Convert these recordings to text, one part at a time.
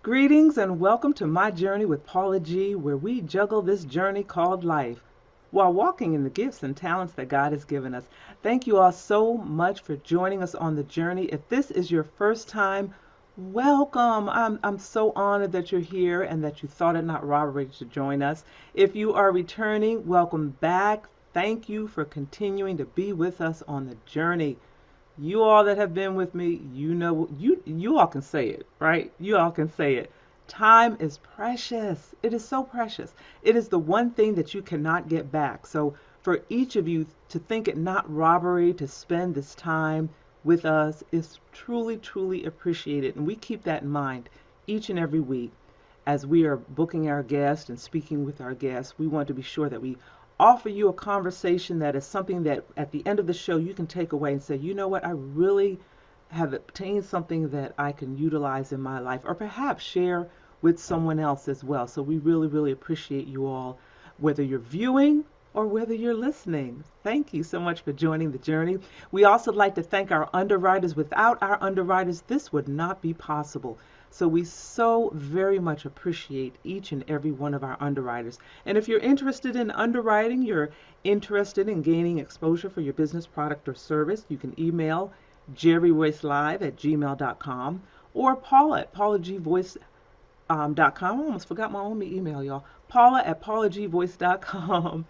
Greetings and welcome to my journey with Paula G, where we juggle this journey called life while walking in the gifts and talents that God has given us. Thank you all so much for joining us on the journey. If this is your first time, welcome. I'm so honored that you're here and that you thought it not robbery to join us. If you are returning, welcome back. Thank you for continuing to be with us on the journey. You all that have been with me, you know, you all can say it, right? You all can say it. Time is precious. It is so precious. It is the one thing that you cannot get back. So for each of you to think it not robbery to spend this time with us is truly, truly appreciated. And we keep that in mind each and every week as we are booking our guests and speaking with our guests. We want to be sure that we offer you a conversation that is something that at the end of the show you can take away and say, you know what, I really have obtained something that I can utilize in my life, or perhaps share with someone else as well. So we really, really appreciate you all, whether you're viewing or whether you're listening. Thank you so much for joining the journey. We also like to thank our underwriters. Without our underwriters, this would not be possible. So we so very much appreciate each and every one of our underwriters. And if you're interested in underwriting, you're interested in gaining exposure for your business, product, or service, you can email jerryvoicelive@gmail.com or Paula at paulagvoice.com. I almost forgot my own email, y'all. Paula at paulagvoice.com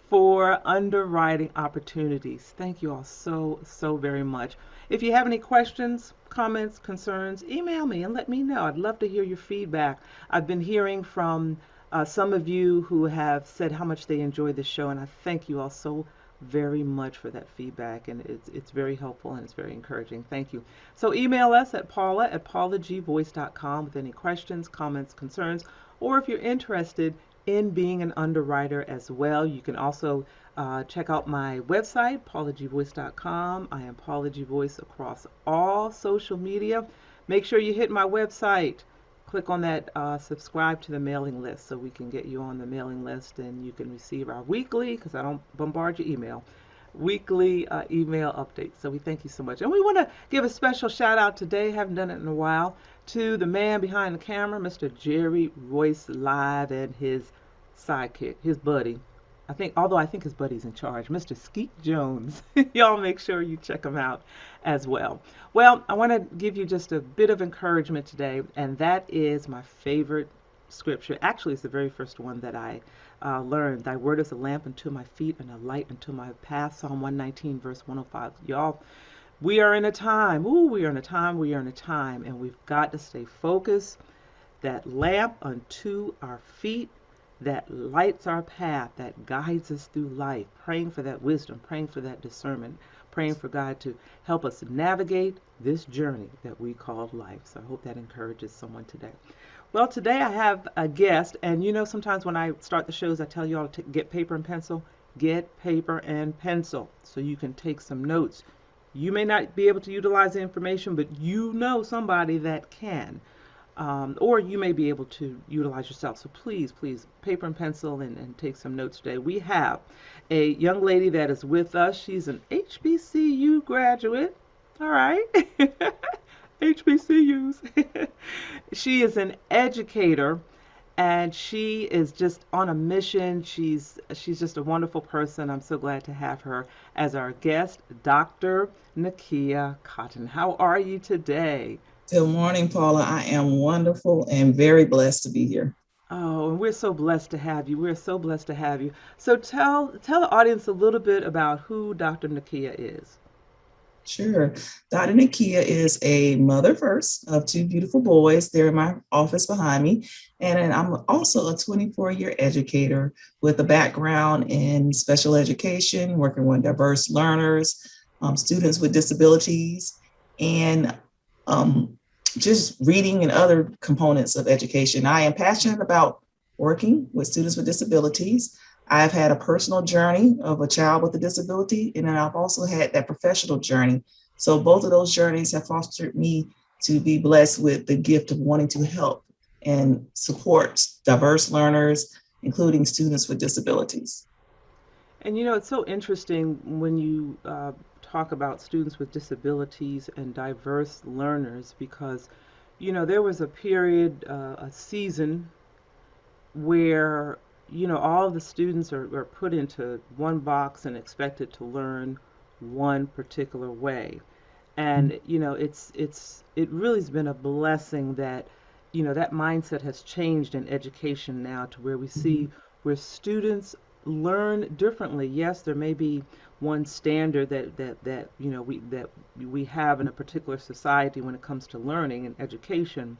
for underwriting opportunities. Thank you all so, so very much. If you have any questions, comments, concerns, email me and let me know. I'd love to hear your feedback. I've been hearing from some of you who have said how much they enjoy the show, and I thank you all so very much for that feedback, and it's very helpful and it's very encouraging. Thank you. So email us at Paula at paulagvoice.com with any questions, comments, concerns, or if you're interested in being an underwriter as well. You can also check out my website, paulagvoice.com. I am Paula G Voice across all social media. Make sure you hit my website. Click on that subscribe to the mailing list so we can get you on the mailing list and you can receive our weekly, because I don't bombard your email, weekly email updates. So we thank you so much. And we want to give a special shout out today, haven't done it in a while, to the man behind the camera, Mr. Jerry Royce Live, and his sidekick, his buddy. I think his buddy's in charge, Mr. Skeet Jones. Y'all make sure you check him out as well. Well, I want to give you just a bit of encouragement today, and that is my favorite scripture. Actually, it's the very first one that I learned. Thy word is a lamp unto my feet and a light unto my path. Psalm 119, verse 105. Y'all, we are in a time, we are in a time, and we've got to stay focused. That lamp unto our feet, that lights our path, that guides us through life, praying for that wisdom, praying for that discernment, praying for God to help us navigate this journey that we call life. So I hope that encourages someone today. Well, today I have a guest, and you know, sometimes when I start the shows, I tell you all to get paper and pencil. Get paper and pencil so you can take some notes. You may not be able to utilize the information, but you know somebody that can. Or you may be able to utilize yourself. So please, please, paper and pencil and take some notes today. We have a young lady that is with us. She's an HBCU graduate. All right. HBCUs. She is an educator and she is just on a mission. She's just a wonderful person. I'm so glad to have her as our guest, Dr. Nakia Cotton. How are you today? Good morning, Paula. I am wonderful and very blessed to be here. Oh, and we're so blessed to have you. We're so blessed to have you. So tell the audience a little bit about who Dr. Nakia is. Sure. Dr. Nakia is a mother first of two beautiful boys. They're in my office behind me. And I'm also a 24-year educator with a background in special education, working with diverse learners, students with disabilities, and um, just reading and other components of education. I am passionate about working with students with disabilities. I've had a personal journey of a child with a disability, and then I've also had that professional journey. So both of those journeys have fostered me to be blessed with the gift of wanting to help and support diverse learners, including students with disabilities. And you know, it's so interesting when you talk about students with disabilities and diverse learners because, there was a period, a season where, all of the students are put into one box and expected to learn one particular way. And, it really has been a blessing that, that mindset has changed in education now to where we Mhm. see where students learn differently. Yes, there may be one standard that we have in a particular society when it comes to learning and education,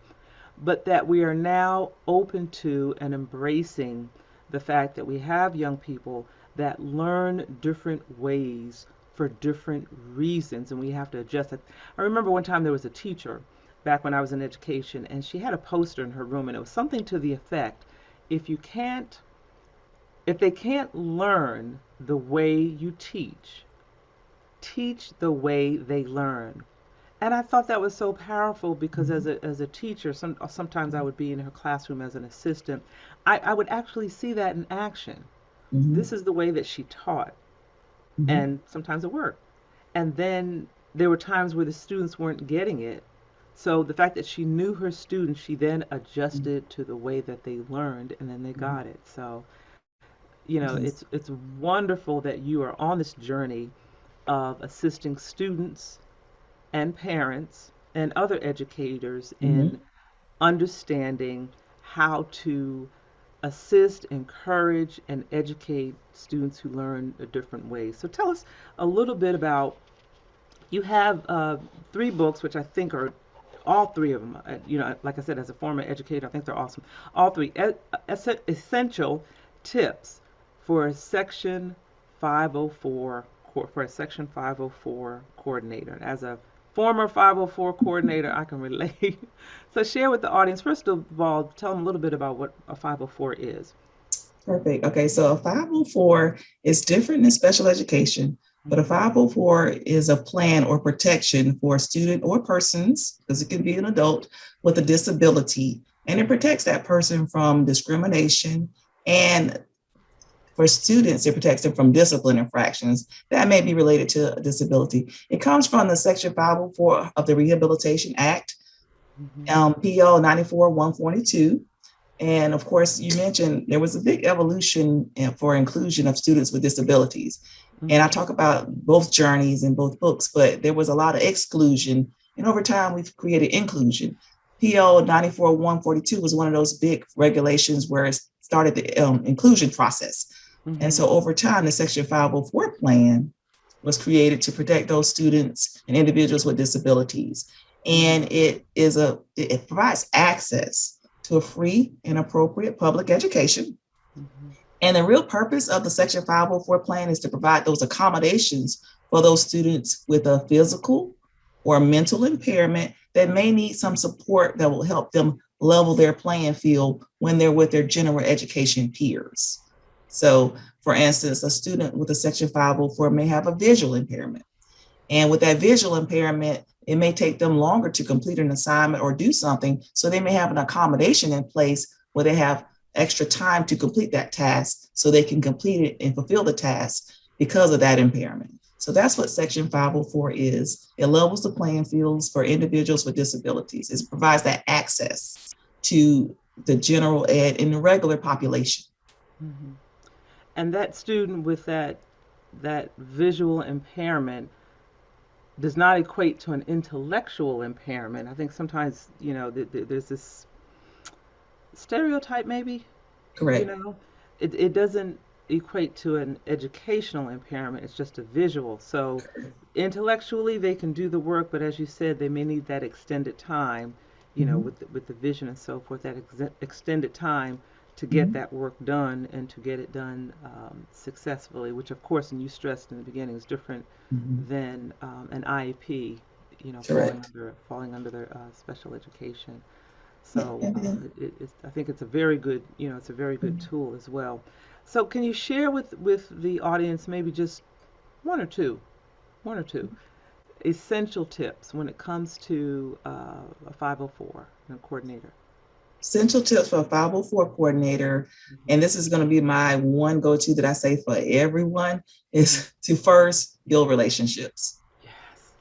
but that we are now open to and embracing the fact that we have young people that learn different ways for different reasons, and we have to adjust it. I remember one time there was a teacher back when I was in education, and she had a poster in her room, and it was something to the effect, if you can't, if they can't learn the way you teach, teach the way they learn. And I thought that was so powerful because Mhm. as a teacher, sometimes I would be in her classroom as an assistant. I would actually see that in action. This Mhm. is the way that she taught, Mhm. and sometimes it worked. And then there were times where the students weren't getting it. So the fact that she knew her students, she then Mhm. adjusted to the way that they learned, and then they Mhm. got it. So Yes. it's wonderful that you are on this journey of assisting students and parents and other educators in Mhm. understanding how to assist, encourage, and educate students who learn different ways. So tell us a little bit about, you have three books, which I think are all three of them. Like I said, as a former educator, I think they're awesome. All three essential tips for a Section 504 for a Section 504 coordinator. And as a former 504 coordinator, I can relate. So share with the audience. First of all, tell them a little bit about what a 504 is. Perfect. Okay, so a 504 is different than special education, but a Mm-hmm. 504 is a plan or protection for a student or persons, because it can be an adult with a disability, and it protects that person from discrimination. And for students, it protects them from discipline infractions that may be related to a disability. It comes from the Section 504 of the Rehabilitation Act, Mm-hmm. PO 94-142. And of course, you mentioned there was a big evolution for inclusion of students with disabilities. And I Mm-hmm. talk about both journeys in both books, but there was a lot of exclusion. And over time, we've created inclusion. PO 94-142 was one of those big regulations where it started the inclusion process. And Mm-hmm. so over time, the Section 504 plan was created to protect those students and individuals with disabilities. Mm-hmm. And it provides access to a free and appropriate public education. Mm-hmm. And the real purpose of the Section 504 plan is to provide those accommodations for those students with a physical or mental impairment that may need some support that will help them level their playing field when they're with their general education peers. So, for instance, a student with a Section 504 may have a visual impairment. And with that visual impairment, it may take them longer to complete an assignment or do something. So they may have an accommodation in place where they have extra time to complete that task so they can complete it and fulfill the task because of that impairment. So that's what Section 504 is. It levels the playing fields for individuals with disabilities. It provides that access to the general ed and the regular population. Mm-hmm. And that student with that visual impairment does not equate to an intellectual impairment. I think sometimes, there's this stereotype, maybe, you Correct. know, it doesn't equate to an educational impairment. It's just a visual. So intellectually, they can do the work, but as you said, they may need that extended time, Mm-hmm. with the vision and so forth, that extended time to get Mm-hmm. that work done and to get it done successfully, which of course, and you stressed in the beginning, is different Mm-hmm. than an IEP, Correct. falling under the special education. Yeah, So and I think it's a very good, it's a very good then, tool as well. So can you share with the audience maybe just one or two, one or two essential tips when it comes to a 504 and a coordinator? essential tips for a 504 coordinator, Hmm. and this is going to be my one go-to that I say for everyone, Hmm. is to first build relationships. Yes.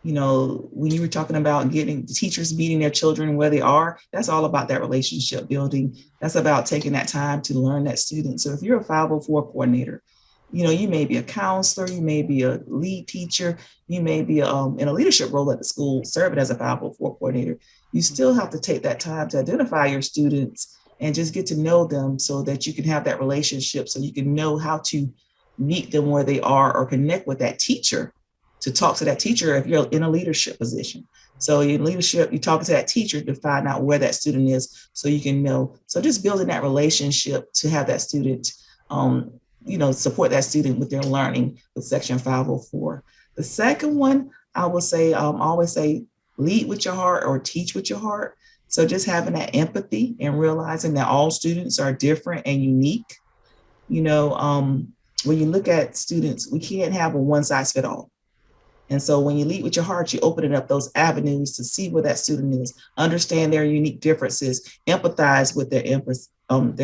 When you were talking about getting teachers meeting their children where they are, that's all about that relationship building. That's about taking that time to learn that student. So if you're a 504 coordinator, you may be a counselor, you may be a lead teacher, you may be in a leadership role at the school, serving as a 504 coordinator. You still have to take that time to identify your students and just get to know them so that you can have that relationship, so you can know how to meet them where they are or connect with that teacher to talk to that teacher if you're in a leadership position. So in leadership, you're talking to that teacher to find out where that student is so you can know. So just building that relationship to have that student, support that student with their learning with Section 504. The second one, I will say, always say, lead with your heart or teach with your heart. So just having that empathy and realizing that all students are different and unique. You know, when you look at students, we can't have a one size fit all. And so when you lead with your heart, you're opening up those avenues to see where that student is, understand their unique differences, empathize with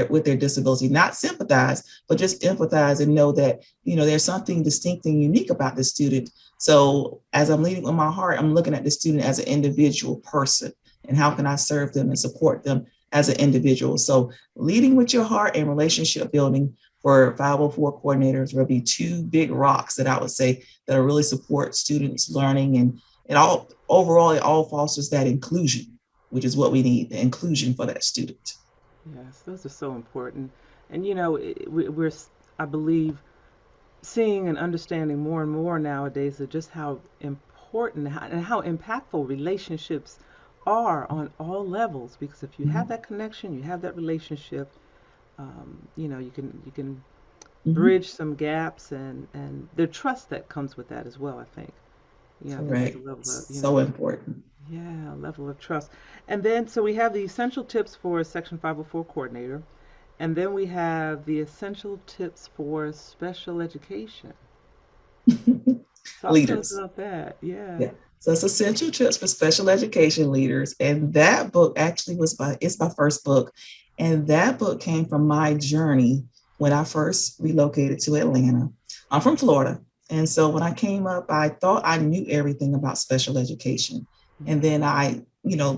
with their disability, not sympathize, but just empathize and know that, there's something distinct and unique about the student. So as I'm leading with my heart, I'm looking at the student as an individual person and how can I serve them and support them as an individual. So leading with your heart and relationship building for 504 coordinators will be two big rocks that I would say that really support students learning, and it all fosters that inclusion, which is what we need, the inclusion for that student. Yes, those are so important. And we're, I believe, seeing and understanding more and more nowadays of just how important and how impactful relationships are on all levels. Because if you have Mm-hmm. that connection, you have that relationship, you can Mm-hmm. bridge some gaps and the trust that comes with that as well. I think there's a Correct. level of So important. yeah, a level of trust. And then so we have the essential tips for a Section 504 coordinator, and then we have the essential tips for special education. Talk to us Leaders. about that. Yeah. Yeah. So it's Essential Tips for Special Education Leaders. And that book actually it's my first book. And that book came from my journey when I first relocated to Atlanta. I'm from Florida. And so when I came up, I thought I knew everything about special education. And Mhm. then I,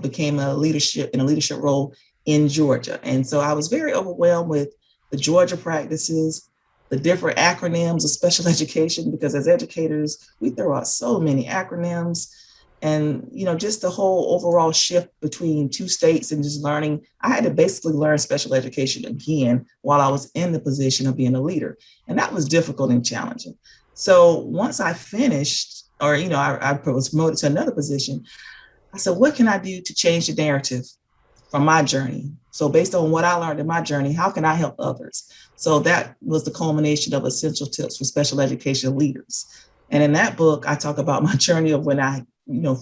became in a leadership role in Georgia. And so I was very overwhelmed with the Georgia practices, the different acronyms of special education, because as educators, we throw out so many acronyms, and just the whole overall shift between two states and just learning. I had to basically learn special education again while I was in the position of being a leader, and that was difficult and challenging. So once I finished, or I was promoted to another position, I said, what can I do to change the narrative from my journey? So based on what I learned in my journey, how can I help others? So that was the culmination of Essential Tips for Special Education Leaders. And in that book, I talk about my journey of when I,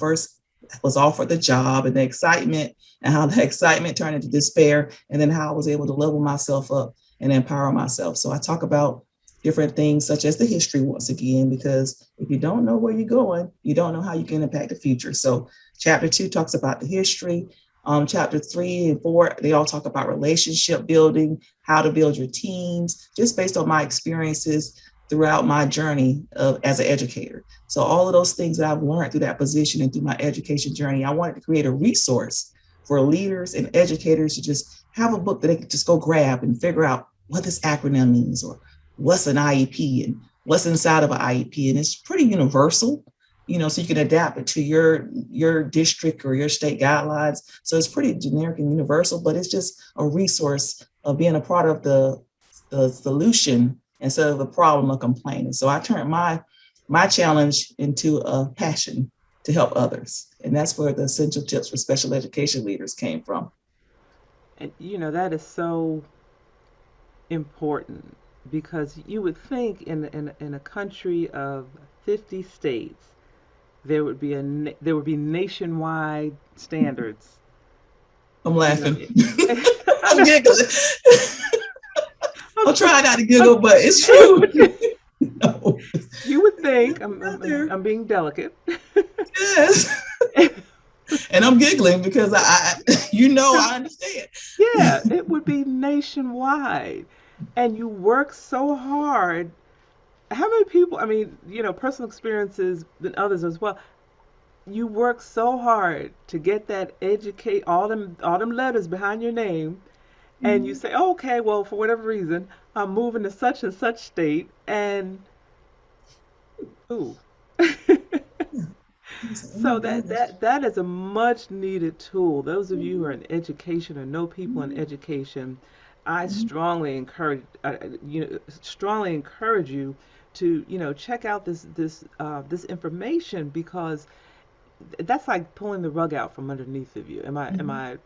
first was offered the job, and the excitement, and how the excitement turned into despair, and then how I was able to level myself up and empower myself. So I talk about different things such as the history once again, because if you don't know where you're going, you don't know how you can impact the future. So chapter 2 talks about the history. Chapter 3 and 4, they all talk about relationship building, how to build your teams, just based on my experiences throughout my journey as an educator. So all of those things that I've learned through that position and through my education journey, I wanted to create a resource for leaders and educators to just have a book that they could just go grab and figure out what this acronym means, or what's an IEP and what's inside of an IEP. And it's pretty universal, so you can adapt it to your district or your state guidelines. So it's pretty generic and universal, but it's just a resource of being a part of the solution instead of the problem of complaining. So I turned my challenge into a passion to help others. And that's where the Essential Tips for Special Education Leaders came from. And that is so important because you would think in a country of 50 states there would be nationwide standards. I'm You know, laughing. I I'm know. giggling. I'm, I'm trying not to I'm, giggle, but it's you true. would No, you would think it's out there. I'm being delicate. Yes. And I'm giggling because I understand. Yeah, it would be nationwide, and you work so hard. How many people? I mean, personal experiences than others as well. you work so hard to get that educate all them letters behind your name, and you Mhm. say, oh, okay, well, for whatever reason, I'm moving to such and such state, and ooh. Yeah. I was like, oh my So that goodness. that that is a much needed tool. Those of you who are Mhm, in education or know people in mhm, education, I mhm, strongly encourage you to check out this information, because that's like pulling the rug out from underneath of you. Am mhm, I mhm.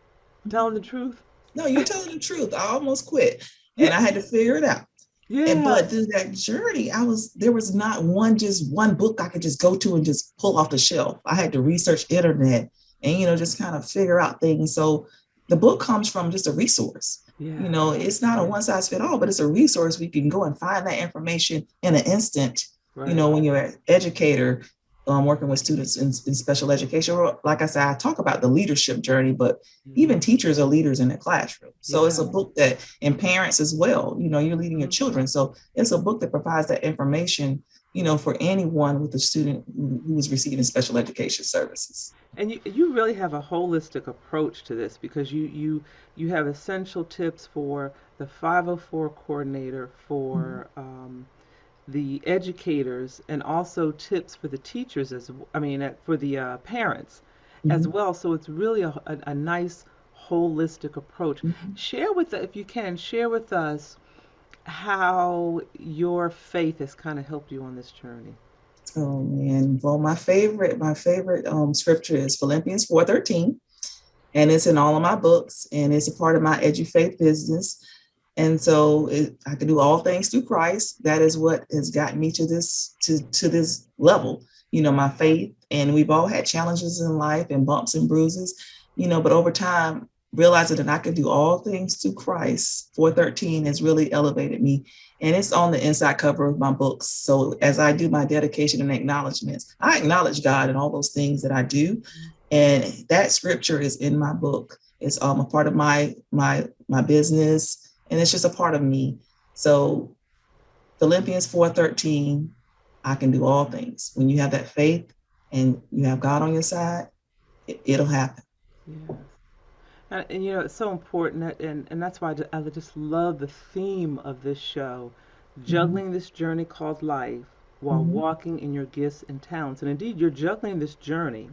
telling the truth? No, you're telling the truth. I almost quit and Yeah, I had to figure it out. yeah, But through that journey, there was not just one book I could just go to and just pull off the shelf. I had to research internet and, just kind of figure out things. So the book comes from just a resource. yeah, It's not a yeah. one size fit all, but it's a resource. We can go and find that information in an instant. Right. When you're an educator, working with students in special education, or like I said, I talk about the leadership journey, but even Hmm. teachers are leaders in the classroom. So it's a Yeah. book that, and parents as well, you're leading your Hmm. children. So it's a book that provides that information, for anyone with a student who is receiving special education services. And you really have a holistic approach to this, because you have essential tips for the 504 coordinator, Mhm, for the educators, and also tips for the teachers, for the parents as mhm, well. So it's really a nice holistic approach. mhm. If you can, share with us how your faith has kind of helped you on this journey. Oh man. Well, my favorite scripture is Philippians 4:13, and it's in all of my books, and it's a part of my EduFaith business. And so I can do all things through Christ. That is what has gotten me to this level. My faith, and we've all had challenges in life and bumps and bruises. But over time, realizing that I can do all things through Christ, 4:13 has really elevated me. And it's on the inside cover of my books. So as I do my dedication and acknowledgments, I acknowledge God in all those things that I do. And that scripture is in my book. It's a part of my business, and it's just a part of me. So Philippians 4:13, I can do all things. When you have that faith and you have God on your side, it'll happen. Yes. And it's so important, and that's why I just love the theme of this show, Mm-hmm, juggling this journey called life while mm-hmm, walking in your gifts and talents. And indeed, you're juggling this journey.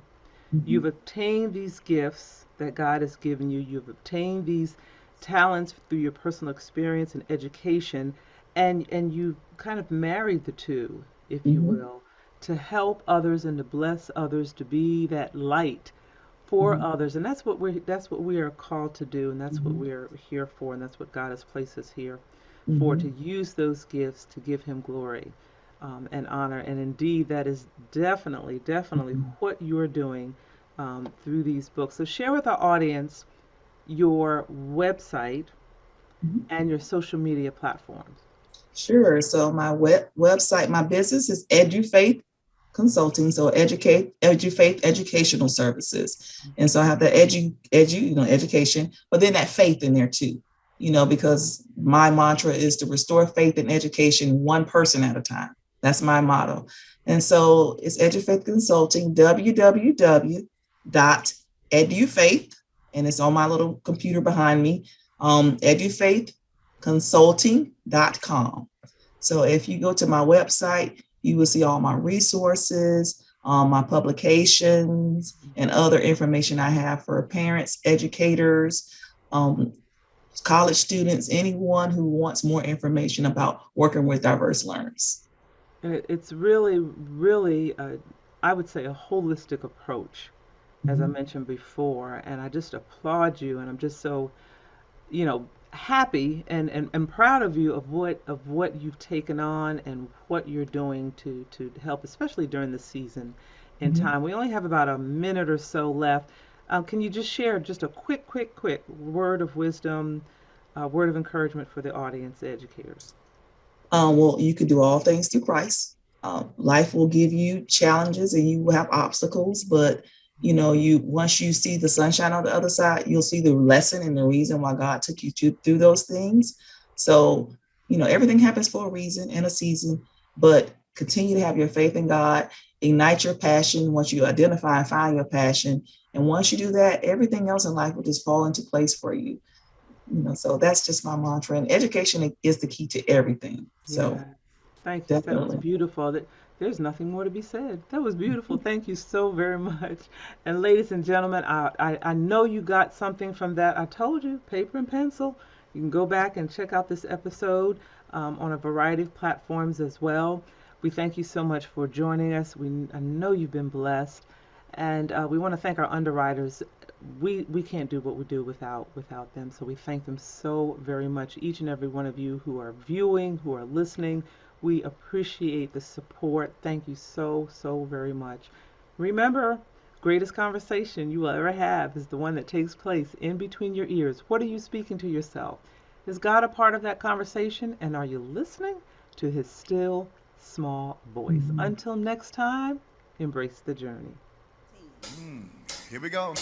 mm-hmm, You've obtained these gifts that God has given you. You've obtained these talents through your personal experience and education, and you kind of married the two, if you mm-hmm, will, to help others and to bless others, to be that light for mm-hmm, others. And that's what we are called to do, and that's what mm-hmm, we're here for, and that's what God has placed us here for, mm-hmm, to use those gifts to give him glory, and honor. And indeed, that is definitely, definitely mm-hmm, what you're doing through these books. So share with our audience your website mm-hmm. and your social media platforms. Sure. So my website, my business is EduFaith Consulting. So EduFaith Educational Services. And so I have the education, but then that faith in there too, because my mantra is to restore faith in education one person at a time. That's my motto. And so it's EduFaith Consulting, www.edufaith, and it's on my little computer behind me, edufaithconsulting.com. So if you go to my website, you will see all my resources, my publications, and other information I have for parents, educators, um, college students, anyone who wants more information about working with diverse learners. And it's really, really, I would say, a holistic approach, as I Mhm, mentioned before. And I just applaud you, and I'm just so, happy and proud of you, of what you've taken on and what you're doing to help, especially during the season in mhm. time. We only have about a minute or so left. Can you just share just a quick word of wisdom, word of encouragement for the audience, the educators? Well, you can do all things through Christ. Life will give you challenges and you will have obstacles, but you once you see the sunshine on the other side, you'll see the lesson and the reason why God took you through those things. So, everything happens for a reason and a season, but continue to have your faith in God ignite your passion, once you identify and find your passion, and once you do that, everything else in life will just fall into place for you. So that's just my mantra. And education is the key to everything. Yeah. So Thank you. That was definitely. beautiful. There's nothing more to be said. That was beautiful. Thank you so very much. And ladies and gentlemen, I know you got something from that. I told you, paper and pencil. You can go back and check out this episode on a variety of platforms as well. We thank you so much for joining us. I know you've been blessed. And we want to thank our underwriters. We can't do what we do without them. So we thank them so very much. Each and every one of you who are viewing, who are listening, we appreciate the support. Thank you so very much. Remember, greatest conversation you will ever have is the one that takes place in between your ears. What are you speaking to yourself? Is God a part of that conversation? And are you listening to his still small voice? Mhm. Until next time, embrace the journey. Here we go.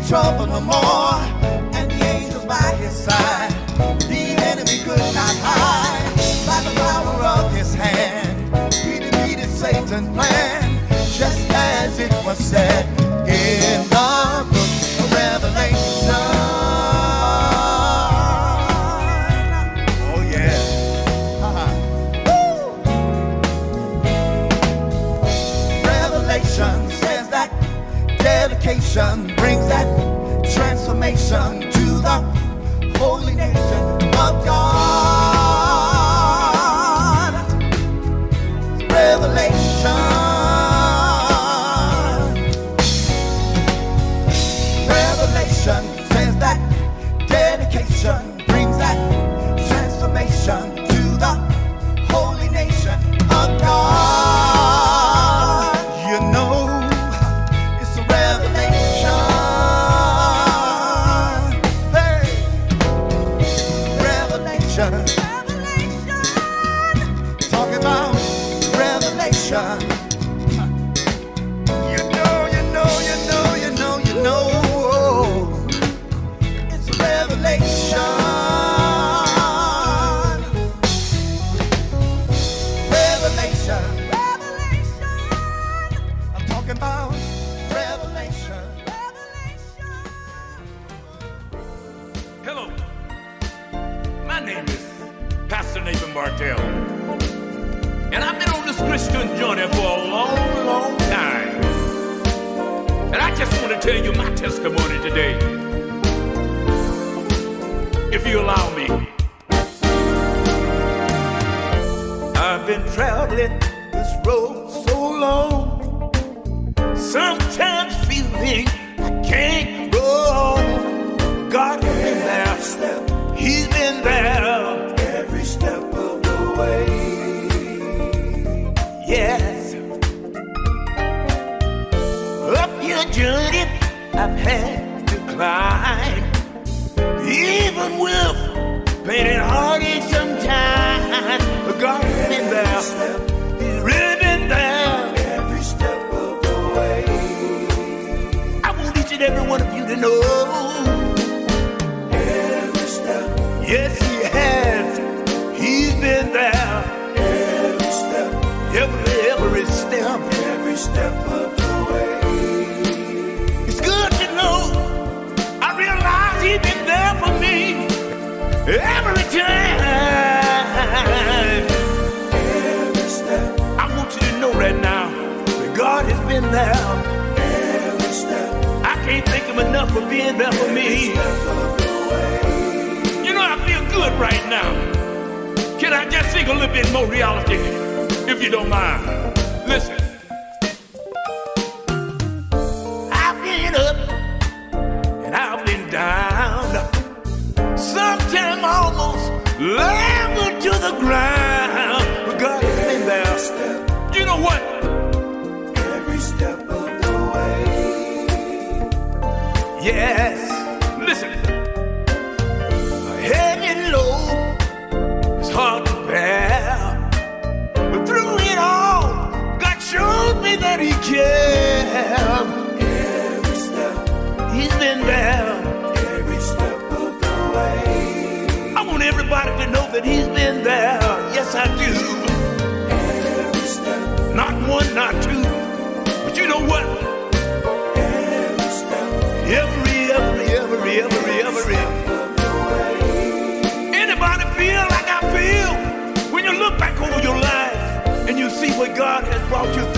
Trouble no more, and the angels by his side. The enemy could not hide. By the power of his hand, he defeated Satan's plan, just as it was said in the book of Revelation. Oh yeah. Revelation says that dedication brings that transformation to the holy nation of God. Revelation. Revelation says that dedication brings that transformation to the holy nation of God. You know, it's a revelation. Talk about revelation. You know. It's a revelation. Revelation. I'm talking about revelation. Hello. My name is Pastor Nathan Bartell, and I've been on this Christian journey for a long time. And I just want to tell you my testimony today. if you allow me. I've been traveling this road so long, sometimes feeling I can't go on. God has been there, He's been there every step of the way. Yes, up your journey I've had to climb, even with pain and heartache sometimes. But God has been there, He's really been there every step of the way. I want each and every one of you to know every step. Yes, He has. He's been there every step, every step, every step of the way. It's good to know. I realize He's been there for me every time. Every step. I want you to know right now that God has been there every step. I can't thank Him enough for being there for me. You know, I feel good right now. Can I just sing a little bit more reality, if you don't mind? Listen. I've been up and I've been down, sometimes almost level to the ground. But God has been there. You know what? Every step of the way. Yes. Listen. A heavy load is hard to bear, but through it all, God showed me that He cared. Every step. He's been there. Every step of the way. I want everybody to know that He's been there. Yes, I do. Every step. Not one, not two. But you know what? Every step. Every. Anybody feel like I feel when you look back over your life and you see what God has brought you through?